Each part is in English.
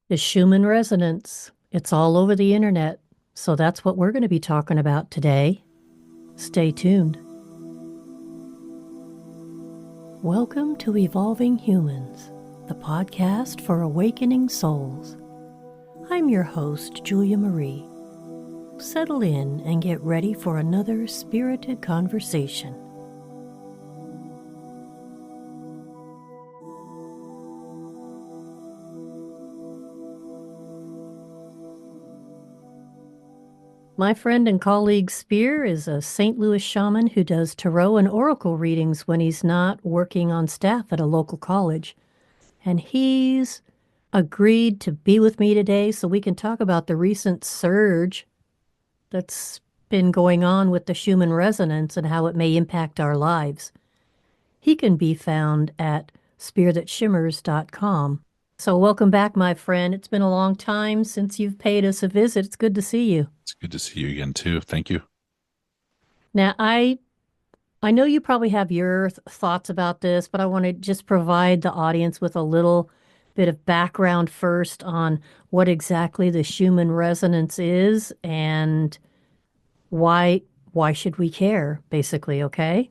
is Schumann Resonance. It's all over the internet. So that's what we're going to be talking about today. Stay tuned. Welcome to Evolving Humans, the podcast for awakening souls. I'm your host, Julia Marie. Settle in and get ready for another spirited conversation. My friend and colleague Spear is a St. Louis shaman who does tarot and oracle readings when he's not working on staff at a local college. And he's agreed to be with me today so we can talk about the recent surge that's been going on with the Schumann Resonance and how it may impact our lives. He can be found at spearthatshimmers.com. So welcome back, my friend. It's been a long time since you've paid us a visit. It's good to see you. It's good to see you again, too. Thank you. Now, I know you probably have your thoughts about this, but I want to just provide the audience with a little bit of background first on what exactly the Schumann resonance is and why should we care, basically, okay?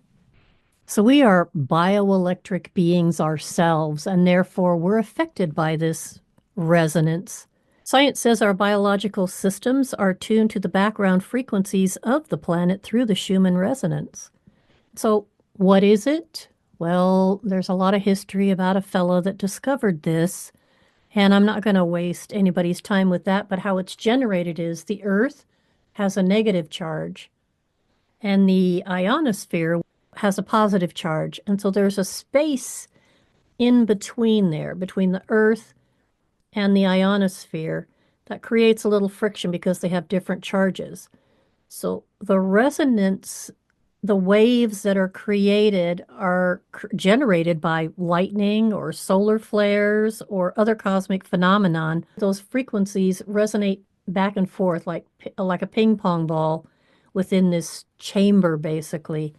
So we are bioelectric beings ourselves, and therefore we're affected by this resonance. Science says our biological systems are tuned to the background frequencies of the planet through the Schumann resonance. So, what is it? Well, there's a lot of history about a fellow that discovered this, and I'm not going to waste anybody's time with that, but how it's generated is the Earth has a negative charge, and the ionosphere has a positive charge. And so there's a space in between there, between the Earth and the ionosphere, that creates a little friction because they have different charges. So the resonance, the waves that are created are generated by lightning or solar flares or other cosmic phenomenon. Those frequencies resonate back and forth like a ping pong ball within this chamber, basically.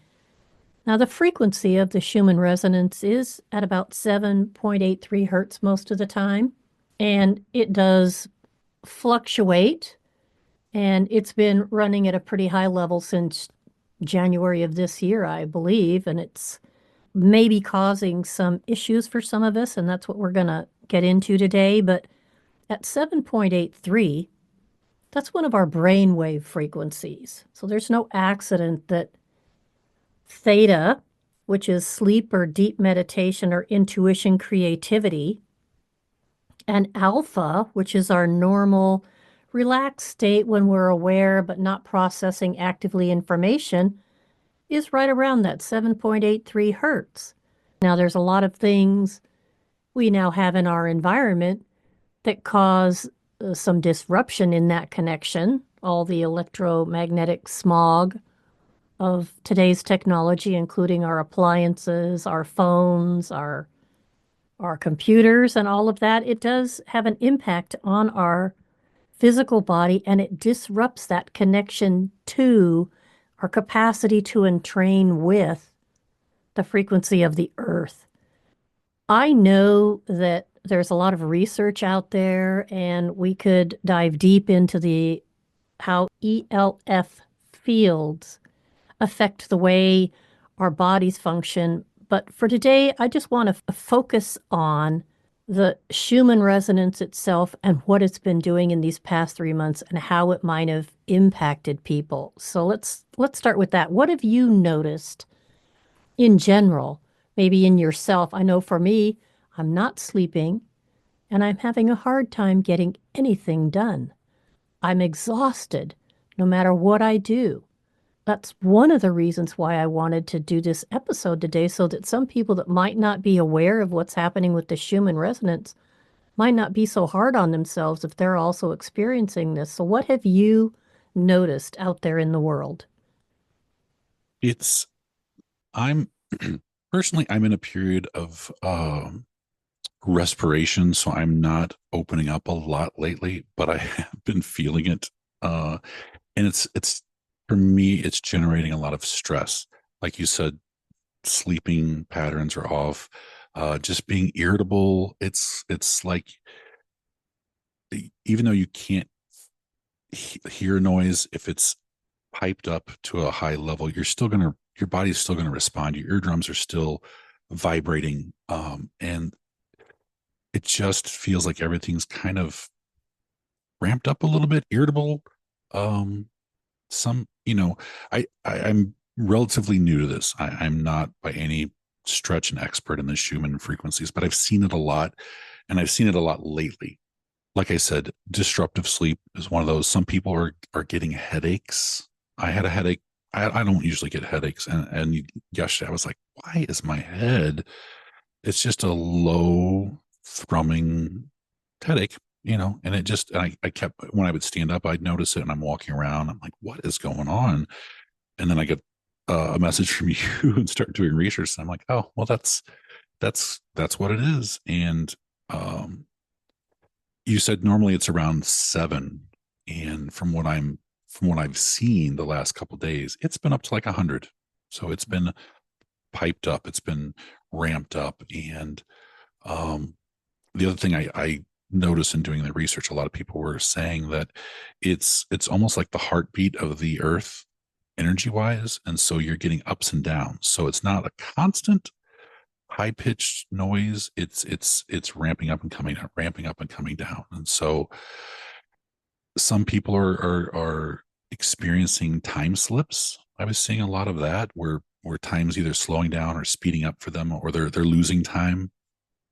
Now, the frequency of the Schumann resonance is at about 7.83 hertz most of the time, and it does fluctuate, and it's been running at a pretty high level since January of this year, I believe, and it's maybe causing some issues for some of us, and that's what we're going to get into today. But at 7.83, that's one of our brainwave frequencies. So there's no accident that theta, which is sleep or deep meditation or intuition creativity, and alpha, which is our normal relaxed state when we're aware but not processing actively information, is right around that 7.83 hertz. Now, there's a lot of things we now have in our environment that cause some disruption in that connection. All the electromagnetic smog of today's technology, including our appliances, our phones, our computers, and all of that, it does have an impact on our physical body, and it disrupts that connection to our capacity to entrain with the frequency of the earth. I know that there's a lot of research out there, and we could dive deep into the how ELF fields affect the way our bodies function. But for today, I just want to focus on the Schumann resonance itself and what it's been doing in these past 3 months and how it might have impacted people. So let's start with that. What have you noticed in general, maybe in yourself? I know for me, I'm not sleeping and I'm having a hard time getting anything done. I'm exhausted no matter what I do. That's one of the reasons why I wanted to do this episode today, so that some people that might not be aware of what's happening with the Schumann resonance might not be so hard on themselves if they're also experiencing this. So, what have you noticed out there in the world? It's I'm personally I'm in a period of respiration, so I'm not opening up a lot lately, but I have been feeling it. And it's for me, it's generating a lot of stress. Like you said, sleeping patterns are off, just being irritable. It's like even though you can't hear noise, if it's piped up to a high level, your body's still gonna respond. Your eardrums are still vibrating, and it just feels like everything's kind of ramped up a little bit, irritable. Um, some, I'm relatively new to this. I'm not by any stretch an expert in the Schumann frequencies, but I've seen it a lot, and I've seen it a lot lately. Like I said, disruptive sleep is one of those. Some people are getting headaches. I had a headache. I don't usually get headaches, and yesterday I was like, why is my head? It's just a low thrumming headache, and I kept, when I would stand up, I'd notice it, and I'm walking around. I'm like, what is going on? And then I get a message from you and start doing research. And I'm like, oh, well, that's what it is. And um, you said normally it's around 7, and from what I've seen the last couple of days, it's been up to like 100. So it's been piped up, it's been ramped up, and um, the other thing I noticed in doing the research, a lot of people were saying that it's almost like the heartbeat of the earth energy wise, and so you're getting ups and downs. So it's not a constant high pitched noise. It's ramping up and coming down, ramping up and coming down, and so some people are experiencing time slips. I was seeing a lot of that where time's either slowing down or speeding up for them, or they're losing time.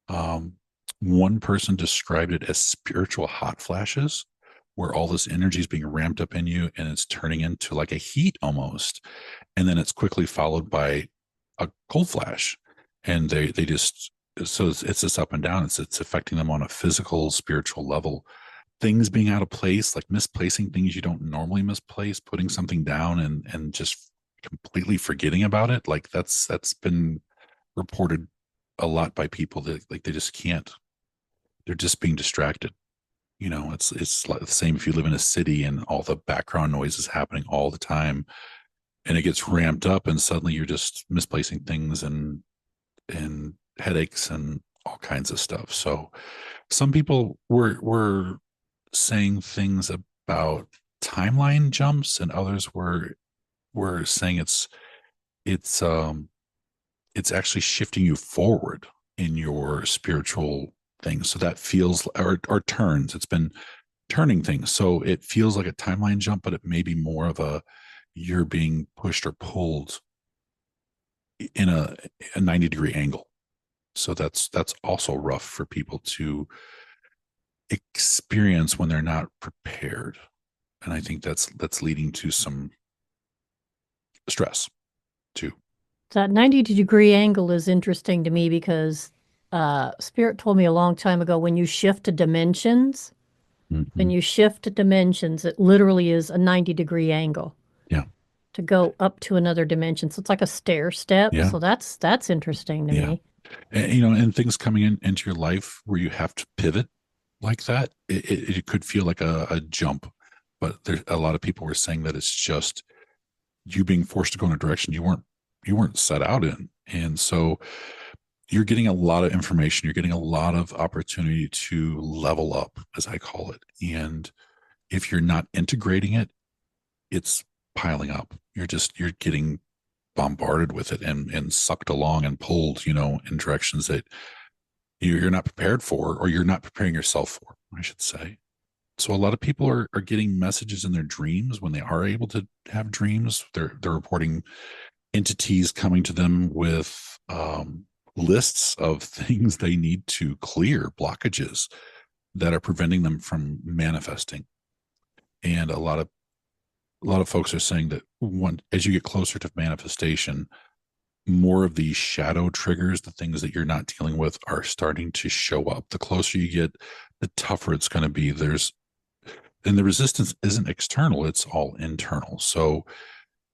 um, One person described it as spiritual hot flashes, where all this energy is being ramped up in you and it's turning into like a heat almost. And then it's quickly followed by a cold flash. And they just, so it's this up and down. It's affecting them on a physical, spiritual level. Things being out of place, like misplacing things you don't normally misplace, putting something down and just completely forgetting about it. Like that's been reported a lot by people that like they just can't. They're just being distracted. It's like the same if you live in a city and all the background noise is happening all the time, and it gets ramped up, and suddenly you're just misplacing things and headaches and all kinds of stuff. So some people were saying things about timeline jumps, and others were saying it's it's actually shifting you forward in your spiritual things. So that feels, or turns. It's been turning things. So it feels like a timeline jump, but it may be more of a, you're being pushed or pulled in a 90-degree angle. So that's also rough for people to experience when they're not prepared. And I think that's leading to some stress too. That 90-degree angle is interesting to me because Spirit told me a long time ago when you shift to dimensions, Mm-hmm. it literally is a 90-degree angle Yeah. to go up to another dimension. So it's like a stair step. Yeah. So that's interesting to Yeah. me. And things coming into your life where you have to pivot like that, it could feel like a jump, but there's a lot of people were saying that it's just you being forced to go in a direction you weren't set out in. And so you're getting a lot of information, you're getting a lot of opportunity to level up, as I call it. And if you're not integrating it, it's piling up. You're getting bombarded with it and sucked along and pulled, in directions that you're not prepared for, or you're not preparing yourself for, I should say. So a lot of people are getting messages in their dreams when they are able to have dreams. They're reporting entities coming to them with lists of things they need to clear, blockages that are preventing them from manifesting. And a lot of folks are saying that as you get closer to manifestation, more of these shadow triggers, the things that you're not dealing with, are starting to show up. The closer you get, the tougher it's going to be. And the resistance isn't external, it's all internal. So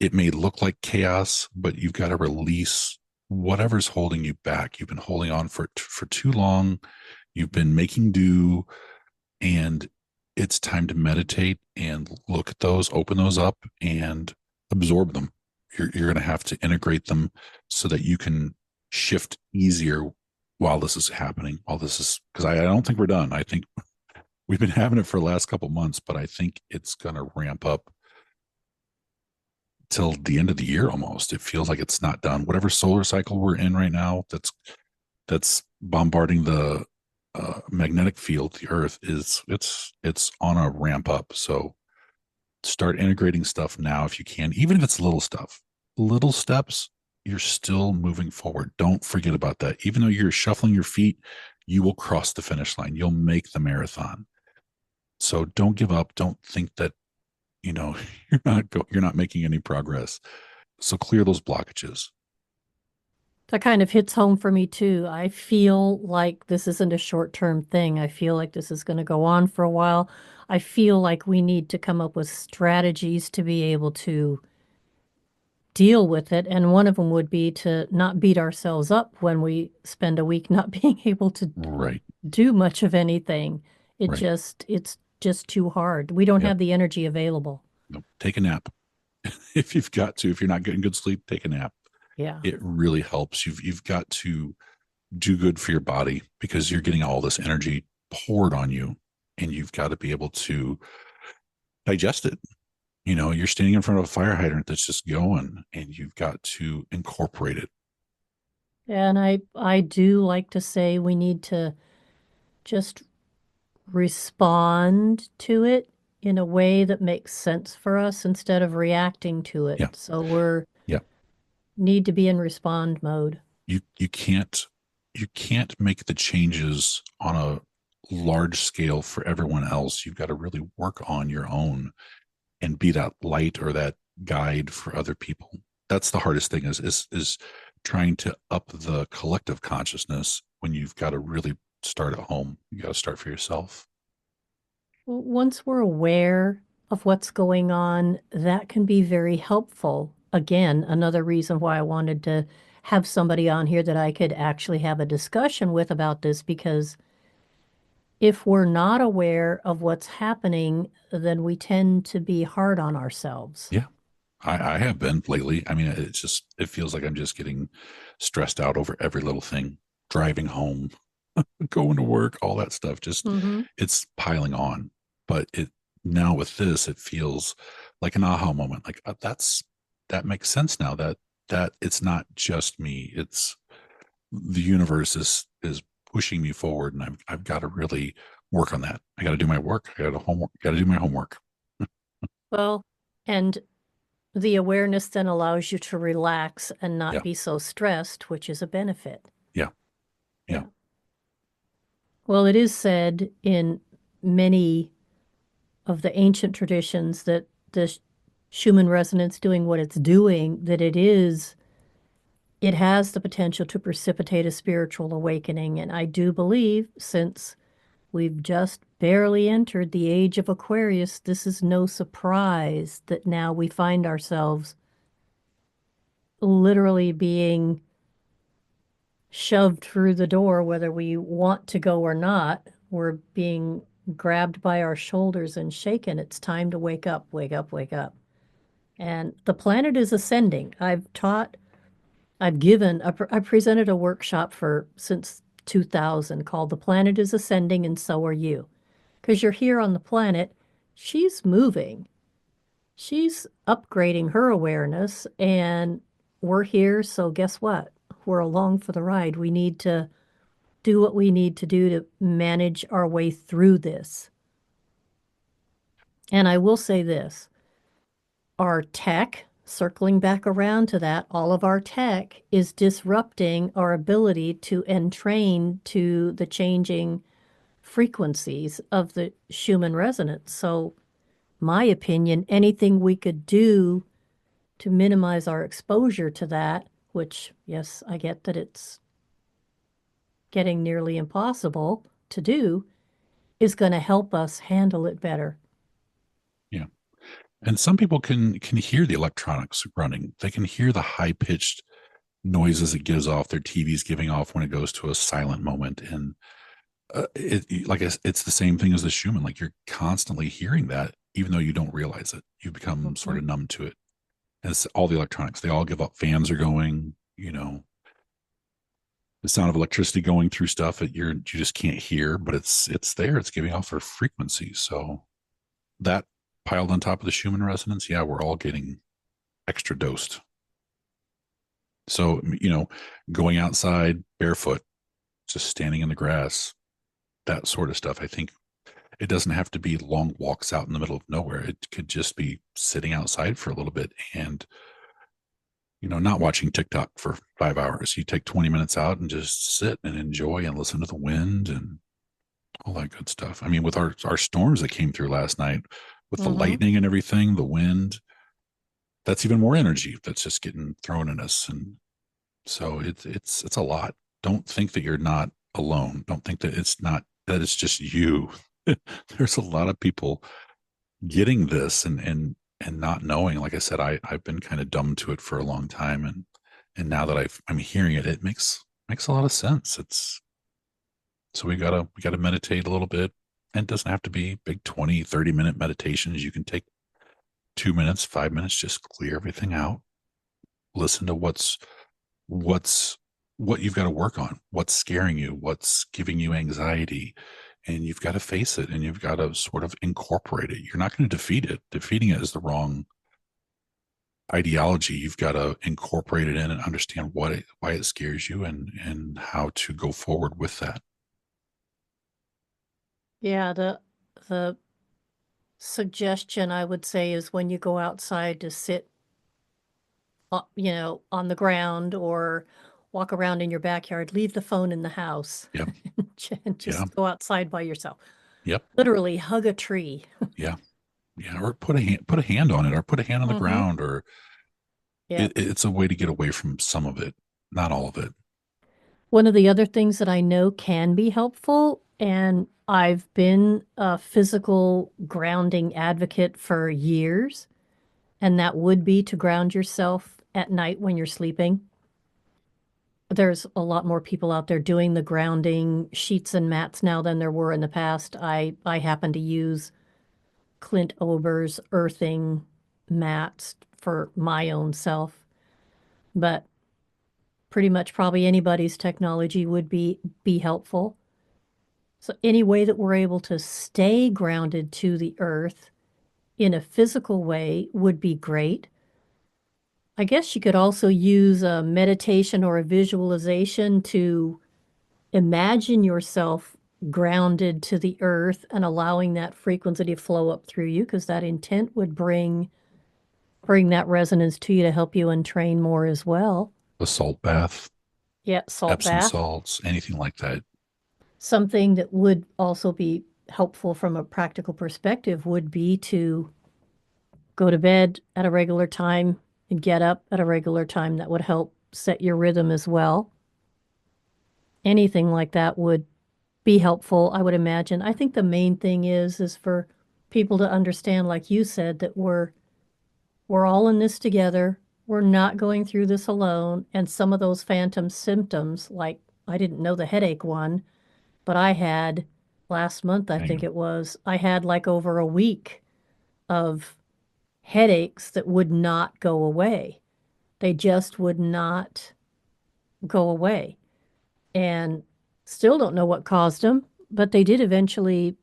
it may look like chaos, but you've got to release whatever's holding you back. You've been holding on for too long. You've been making do, and it's time to meditate and look at those, open those up, and absorb them. You're going to have to integrate them so that you can shift easier while this is happening. While this is, because I don't think we're done. I think we've been having it for the last couple months, but I think it's going to ramp up till the end of the year almost. It feels like it's not done. Whatever solar cycle we're in right now, that's bombarding the magnetic field, the Earth is it's on a ramp up. So start integrating stuff now if you can, even if it's little stuff, little steps. You're still moving forward. Don't forget about that. Even though you're shuffling your feet, you will cross the finish line. You'll make the marathon. So don't give up. Don't think that you know you're not making any progress. So clear those blockages. That kind of hits home for me too. I feel like this isn't a short-term thing. I feel like this is going to go on for a while. I feel like we need to come up with strategies to be able to deal with it. And one of them would be to not beat ourselves up when we spend a week not being able to Right. do much of anything. Right. It's just too hard. We don't Yep. have the energy available. Nope. Take a nap if you've got to. If you're not getting good sleep, take a nap. Yeah. It really helps. You've got to do good for your body because you're getting all this energy poured on you, and you've got to be able to digest it. You're standing in front of a fire hydrant that's just going, and you've got to incorporate it. And I do like to say we need to just respond to it in a way that makes sense for us instead of reacting to it. Yeah. So we're Yeah. need to be in respond mode. You can't make the changes on a large scale for everyone else. You've got to really work on your own and be that light or that guide for other people. That's the hardest thing is trying to up the collective consciousness when you've got to really start at home. You got to start for yourself. Once we're aware of what's going on, that can be very helpful. Again, another reason why I wanted to have somebody on here that I could actually have a discussion with about this, because if we're not aware of what's happening, then we tend to be hard on ourselves. Yeah. I have been lately. I mean, it feels like I'm just getting stressed out over every little thing, driving home, going to work, all that stuff. Just Hmm. it's piling on. But now with this, it feels like an aha moment. Like that makes sense now that it's not just me. It's the universe is pushing me forward, and I've got to really work on that. I got to do my work. I got to homework. Got to do my homework. Well, and the awareness then allows you to relax and not Yeah. be so stressed, which is a benefit. Yeah. Yeah. Yeah. Well, it is said in many of the ancient traditions that the Schumann resonance doing what it's doing, that it has the potential to precipitate a spiritual awakening. And I do believe, since we've just barely entered the age of Aquarius, this is no surprise that now we find ourselves literally being shoved through the door, whether we want to go or not. We're being grabbed by our shoulders and shaken. It's time to wake up, wake up, wake up. And the planet is ascending. I presented a workshop for since 2000 called The Planet is Ascending and So Are You. Because you're here on the planet, she's moving, she's upgrading her awareness, and we're here. So guess what? We're along for the ride. We need to do what we need to do to manage our way through this. And I will say this, our tech, circling back around to that, all of our tech is disrupting our ability to entrain to the changing frequencies of the Schumann resonance. So, my opinion, anything we could do to minimize our exposure to that, which, yes, I get that it's getting nearly impossible to do, is going to help us handle it better. Yeah. And some people can hear the electronics running. They can hear the high pitched noises it gives off. Their TV's giving off when it goes to a silent moment, and it's the same thing as the Schumann. Like you're constantly hearing that, even though you don't realize it. You become sort Mhm. of numb to it. And it's all the electronics. They all give up. Fans are going. the sound of electricity going through stuff that you just can't hear, but it's there. It's giving off a frequency. So that piled on top of the Schumann resonance, yeah, we're all getting extra dosed. So, going outside barefoot, just standing in the grass, that sort of stuff. I think it doesn't have to be long walks out in the middle of nowhere. It could just be sitting outside for a little bit and, not watching TikTok for 5 hours. You take 20 minutes out and just sit and enjoy and listen to the wind and all that good stuff. I mean, with our storms that came through last night, with the Mm-hmm. lightning and everything, the wind, that's even more energy that's just getting thrown at us. And so it's a lot. Don't think that you're not alone. Don't think that it's just you. There's a lot of people getting this and not knowing. Like I said, I've been kind of dumb to it for a long time, and now that I'm hearing it, it makes a lot of sense. It's so we gotta meditate a little bit, and it doesn't have to be big 20-30 minute meditations. You can take 2 minutes, 5 minutes, just clear everything out. Listen to what's what you've got to work on, what's scaring you, what's giving you anxiety, and you've got to face it and you've got to sort of incorporate it. You're not going to defeat it. Defeating it is the wrong ideology. You've got to incorporate it in and understand why it scares you and how to go forward with that. Yeah, the suggestion I would say is when you go outside to sit, on the ground or walk around in your backyard, leave the phone in the house Yep. and Yeah. just go outside by yourself. Yep. Literally hug a tree. Yeah. Yeah. Or put a hand on it, or put a hand on the Mm-hmm. ground, or Yep. it's a way to get away from some of it, not all of it. One of the other things that I know can be helpful, and I've been a physical grounding advocate for years, and that would be to ground yourself at night when you're sleeping. There's a lot more people out there doing the grounding sheets and mats now than there were in the past. I happen to use Clint Ober's earthing mats for my own self, but pretty much probably anybody's technology would be helpful. So any way that we're able to stay grounded to the earth in a physical way would be great. I guess you could also use a meditation or a visualization to imagine yourself grounded to the earth and allowing that frequency to flow up through you, because that intent would bring that resonance to you to help you entrain more as well. A salt bath, Yeah, salt Epsom bath. salts, anything like that. Something that would also be helpful from a practical perspective would be to go to bed at a regular time and get up at a regular time. That would help set your rhythm as well. Anything like that would be helpful, I would imagine. I think the main thing is for people to understand, like you said, that we're all in this together. We're not going through this alone. And some of those phantom symptoms, like I didn't know the headache one, but I had last month, I think Hang it was, I had like over a week of headaches that would not go away. They just would not go away. And still don't know what caused them, but they did eventually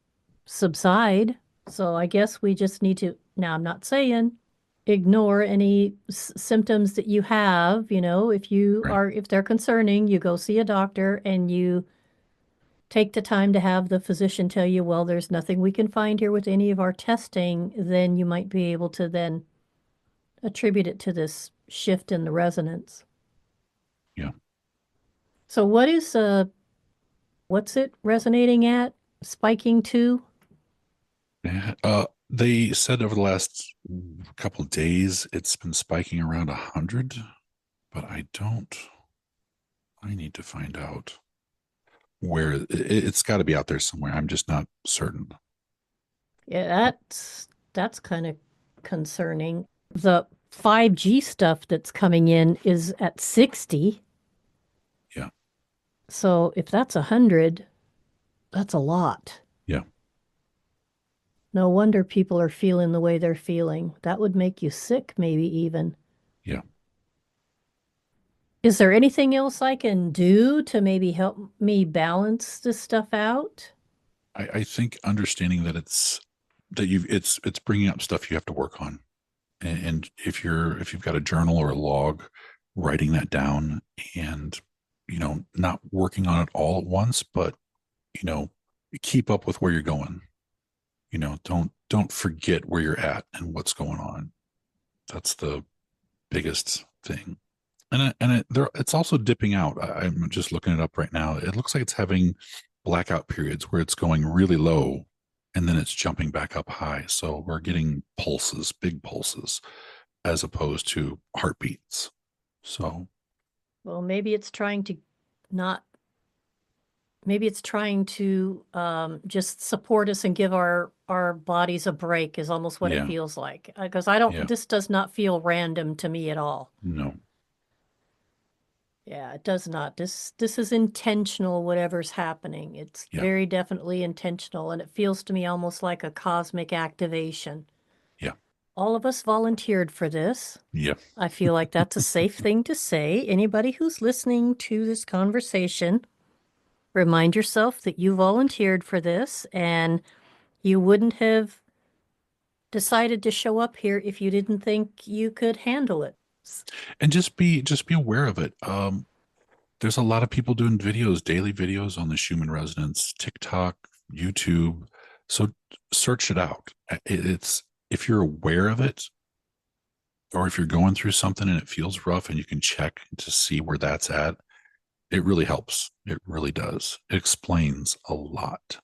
subside. So I guess we just need to, now I'm not saying ignore any symptoms that you have, right. if they're concerning, you go see a doctor and you take the time to have the physician tell you, well, there's nothing we can find here with any of our testing, then you might be able to then attribute it to this shift in the resonance. Yeah. So what's it resonating at? Spiking to? Yeah. They said over the last couple of days it's been spiking around 100, but I don't. I need to find out where it's got to be out there somewhere. I'm just not certain. Yeah, that's kind of concerning. The 5G stuff that's coming in is at 60. Yeah. So if that's 100, that's a lot. Yeah. No wonder people are feeling the way they're feeling. That would make you sick, maybe even. Yeah. Is there anything else I can do to maybe help me balance this stuff out? I think understanding that it's bringing up stuff you have to work on. And if you've got a journal or a log, writing that down and, not working on it all at once, but, you know, keep up with where you're going. Don't forget where you're at and what's going on. That's the biggest thing. It's also dipping out. I'm just looking it up right now. It looks like it's having blackout periods where it's going really low and then it's jumping back up high. So we're getting pulses, big pulses, as opposed to heartbeats. So Well, maybe it's trying to not, maybe it's trying to just support us and give our bodies a break is almost what it yeah, feels like. Because I don't, yeah, this does not feel random to me at all. no, Yeah, it does not. This is intentional, whatever's happening. It's yeah, very definitely intentional, and it feels to me almost like a cosmic activation. yeah, All of us volunteered for this. yeah, I feel like that's a safe thing to say. Anybody who's listening to this conversation, remind yourself that you volunteered for this and you wouldn't have decided to show up here if you didn't think you could handle it. and just be aware of it. There's a lot of people doing videos, daily videos on the Schumann Resonance, TikTok, YouTube. So search it out. It's if you're aware of it, or if you're going through something and it feels rough, and you can check to see where that's at, it really helps. It really does. It explains a lot.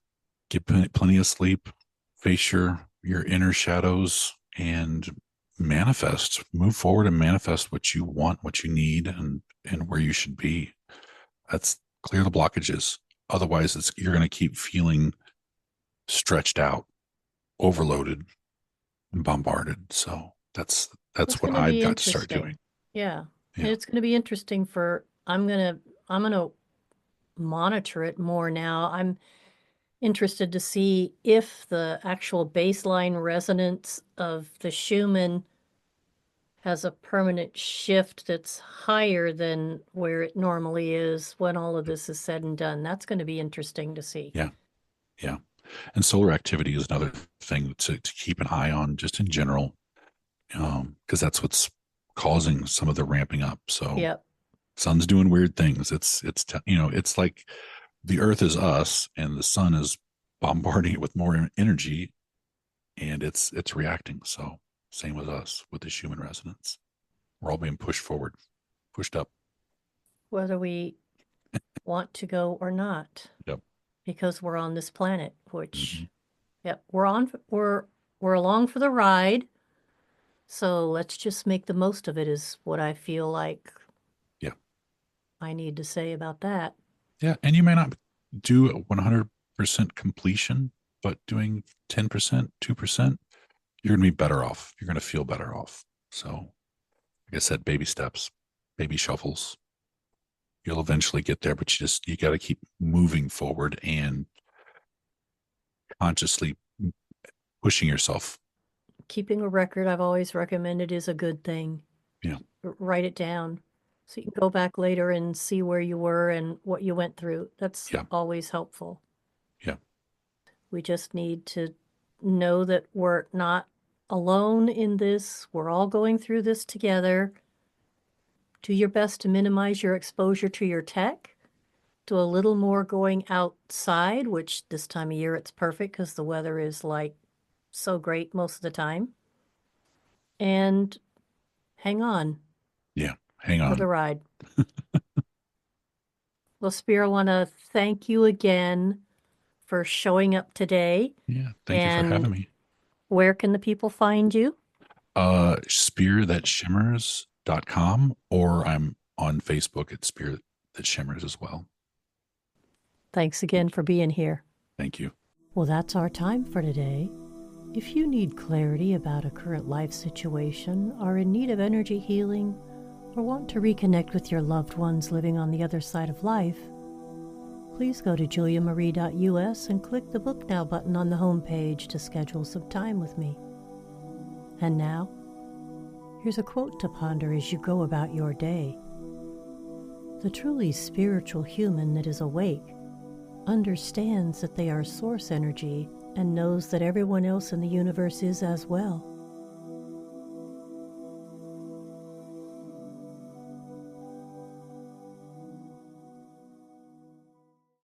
Get plenty of sleep, face your inner shadows, and manifest. Move forward and manifest what you want, what you need, and where you should be. That's clear the blockages. Otherwise, you're going to keep feeling stretched out, overloaded, and bombarded. So It's that's what going to I've be got to start doing. interesting. Yeah. And Yeah, it's going to be interesting for I'm going to monitor it more now. I'm interested to see if the actual baseline resonance of the Schumann has a permanent shift that's higher than where it normally is when all of this is said and done. That's going to be interesting to see. yeah, yeah. And solar activity is another thing to keep an eye on, just in general, because that's what's causing some of the ramping up. So Yep. sun's doing weird things. It's like the Earth is us, and the sun is bombarding it with more energy, and it's reacting. So same with us with the Schumann resonance. We're all being pushed forward, pushed up. Whether we want to go or not, Yep. because we're on this planet, Hmm. which, yep, we're along for the ride. So let's just make the most of it, is what I feel like Yeah. I need to say about that. Yeah. And you may not do 100% completion, but doing 10%, 2%, you're going to be better off. You're going to feel better off. So, like I said, baby steps, baby shuffles. You'll eventually get there, but you got to keep moving forward and consciously pushing yourself. Keeping a record, I've always recommended, is a good thing. Yeah. Write it down so you can go back later and see where you were and what you went through. That's Yeah. always helpful. Yeah. We just need to know that we're not alone in this. We're all going through this together. Do your best to minimize your exposure to your tech. Do a little more going outside, which this time of year it's perfect because the weather is like so great most of the time. And hang on Yeah. Hang for the on. ride. Well, Spear, I want to thank you again for showing up today. Yeah. Thank you for And having me. where can the people find you? Spear that shimmers.com, or I'm on Facebook at Spear that shimmers as well. Thanks again Thank you. for being here. Thank you. Well, that's our time for today. If you need clarity about a current life situation, are in need of energy healing, or want to reconnect with your loved ones living on the other side of life, please go to juliamarie.us and click the Book Now button on the homepage to schedule some time with me. And now, here's a quote to ponder as you go about your day. The truly spiritual human that is awake understands that they are source energy and knows that everyone else in the universe is as well.